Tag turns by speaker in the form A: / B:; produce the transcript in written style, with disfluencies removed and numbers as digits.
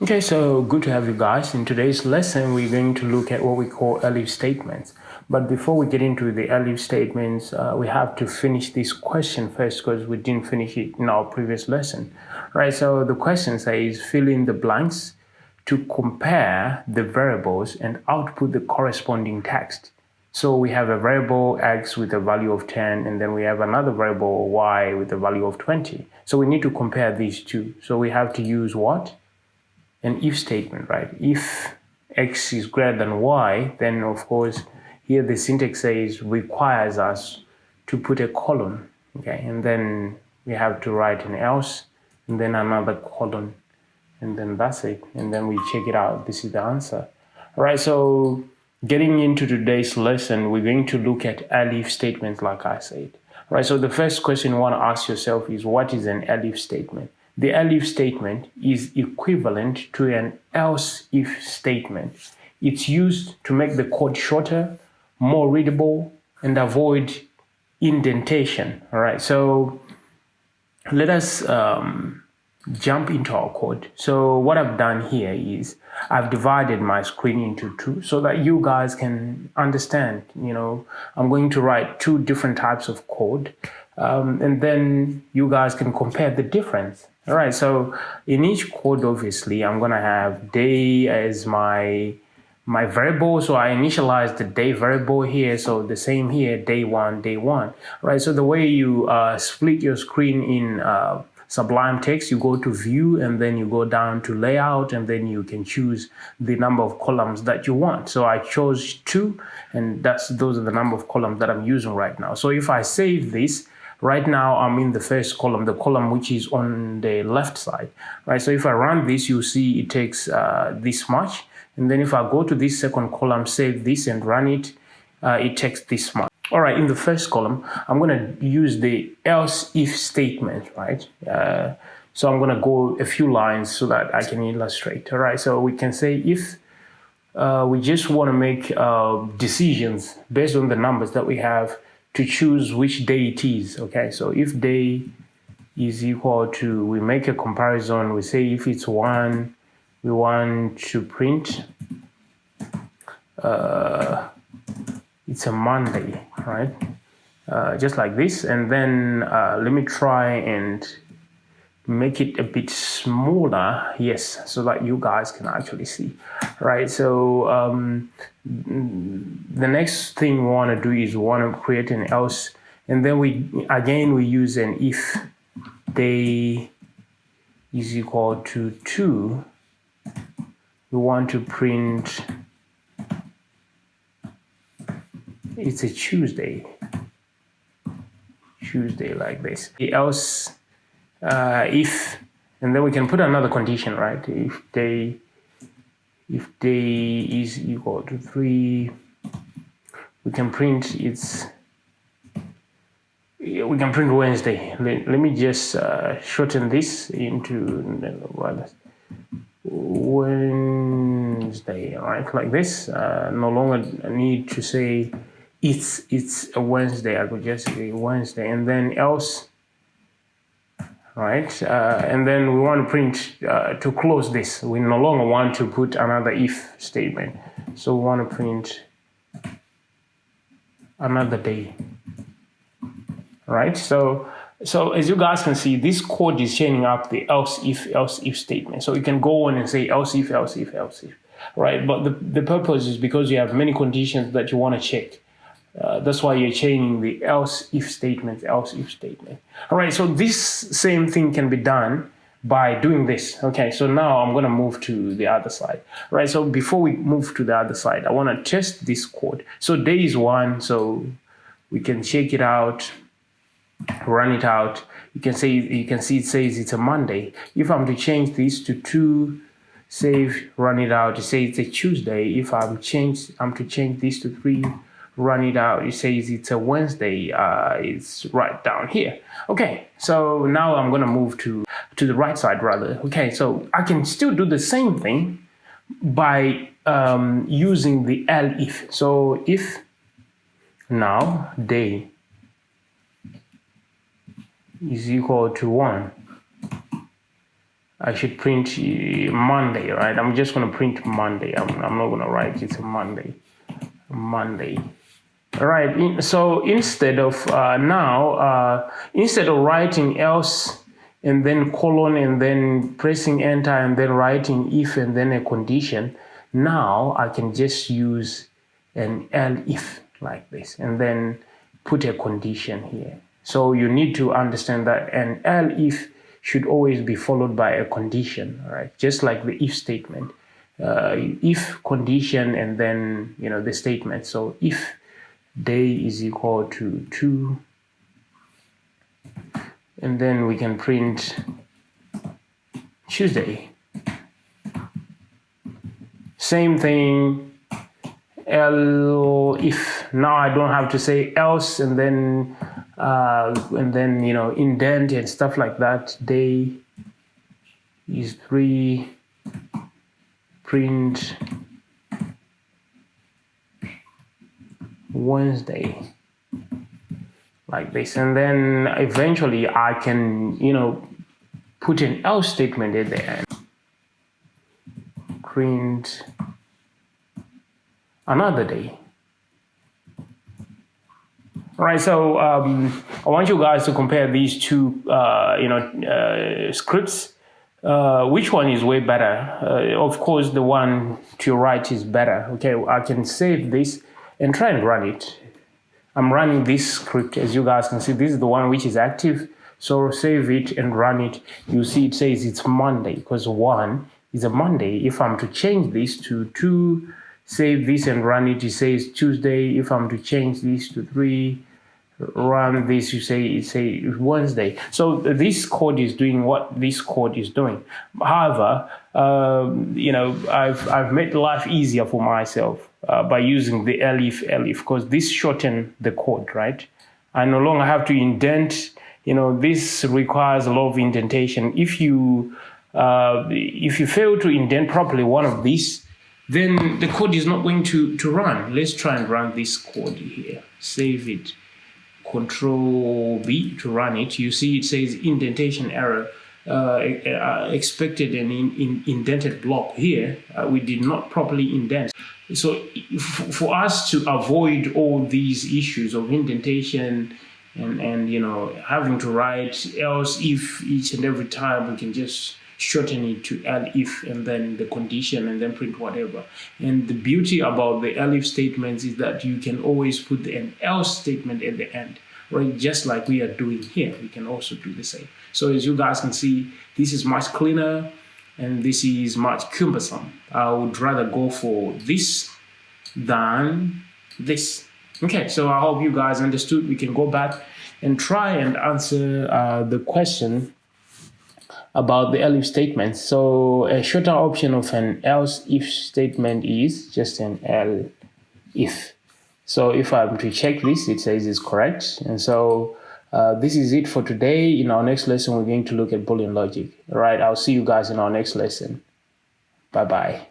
A: Okay, so good to have you guys. In today's lesson, we're going to look at what we call elif statements. But before we get into the elif statements, we have to finish this question first because we didn't finish it in our previous lesson. Right, so the question says fill in the blanks to compare the variables and output the corresponding text. So we have a variable x with a value of 10, and then we have another variable y with a value of 20. So we need to compare these two. So we have to use what? An if statement, right? If x is greater than y, then of course here the syntax says requires us to put a colon, okay? And then we have to write an else and then another colon, and then that's it. And then we check it out. This is the answer. All right, so getting into today's lesson, we're going to look at elif statements like I said. All right, so the first question you want to ask yourself is what is an elif statement? The elif statement is equivalent to an else if statement. It's used to make the code shorter, more readable, and avoid indentation. All right, so let us jump into our code. So what I've done here is I've divided my screen into two so that you guys can understand. I'm going to write two different types of code, and then you guys can compare the difference. All right, so in each code, obviously, I'm going to have day as my variable. So I initialize the day variable here. So the same here, day one. Right, so the way you split your screen in Sublime Text, you go to view and then you go down to layout, and then you can choose the number of columns that you want. So I chose 2, and those are the number of columns that I'm using right now. So if I save this, right now I'm in the first column, the column which is on the left side, right? So if I run this, you see it takes this much. And then if I go to this second column, save this and run it, it takes this much. All right, in the first column, I'm going to use the else if statement, right? So I'm going to go a few lines so that I can illustrate. All right, so we can say if we just want to make decisions based on the numbers that we have to choose which day it is. Okay, so if day is equal to, we make a comparison, we say if it's 1, we want to print it's a Monday, right? Just like this. And then let me try and make it a bit smaller, yes, so that you guys can actually see, right? So the next thing we want to do is we want to create an else, and then we use an if day is equal to 2, we want to print it's a Tuesday like this. Else if, and then we can put another condition, right? If day is equal to 3, we can print Wednesday. Let me just shorten this into Wednesday, right? Like this. No longer need to say it's a Wednesday. I could just say Wednesday, and then else, right? And then we want to print to close this. We no longer want to put another if statement, so we want to print another day, right? So as you guys can see, this code is chaining up the else if statement. So you can go on and say else if, right? But the purpose is because you have many conditions that you want to check. That's why you're chaining the else if statement. All right, so this same thing can be done by doing this. Okay, so now I'm going to move to the other side. Right, so before we move to the other side, I want to test this code. So day is 1, so we can check it out, run it out. You can see it says it's a Monday. If I'm to change this to 2, save, run it out, it says it's a Tuesday. If I'm to change this to 3, run it out, it says it's a Wednesday. It's right down here. Okay, so now I'm gonna move to the right side rather. Okay, so I can still do the same thing by using the elif. So if now day is equal to 1, I should print Monday, right? I'm just going to print Monday. I'm not going to write it's a Monday. All right. So instead of instead of writing else and then colon and then pressing enter and then writing if and then a condition, now I can just use an elif like this and then put a condition here. So you need to understand that an elif should always be followed by a condition, right? Just like the if statement. If condition and then the statement. So if day is equal to 2, and then we can print Tuesday. Same thing, if. Now I don't have to say else and then indent and stuff like that. Day is 3, print Wednesday like this, and then eventually I can put an else statement at the end. Print another day. All right, so I want you guys to compare these two scripts. Which one is way better? Of course, the one to your right is better. Okay, I can save this and try and run it. I'm running this script, as you guys can see. This is the one which is active. So save it and run it. You see it says it's Monday because 1 is a Monday. If I'm to change this to 2, save this and run it, it says Tuesday. If I'm to change this to 3, run this, it say Wednesday. So this code is doing what this code is doing. However, I've made life easier for myself by using the elif because this shorten the code, right? I no longer have to indent. This requires a lot of indentation. If you fail to indent properly one of these, then the code is not going to run. Let's try and run this code here. Save it. Control B to run it. You see it says indentation error, expected an indented block here. We did not properly indent. So for us to avoid all these issues of indentation and having to write else if each and every time, we can just shorten it to elif and then the condition and then print whatever. And the beauty about the elif statements is that you can always put an else statement at the end, right? Just like we are doing here, we can also do the same. So as you guys can see, this is much cleaner and this is much cumbersome. I would rather go for this than this. Okay, so I hope you guys understood. We can go back and try and answer the question about the elif statement. So a shorter option of an else if statement is just an elif. So if I'm to check this, it says it's correct. And so this is it for today. In our next lesson, we're going to look at Boolean logic. All right, I'll see you guys in our next lesson. Bye-bye.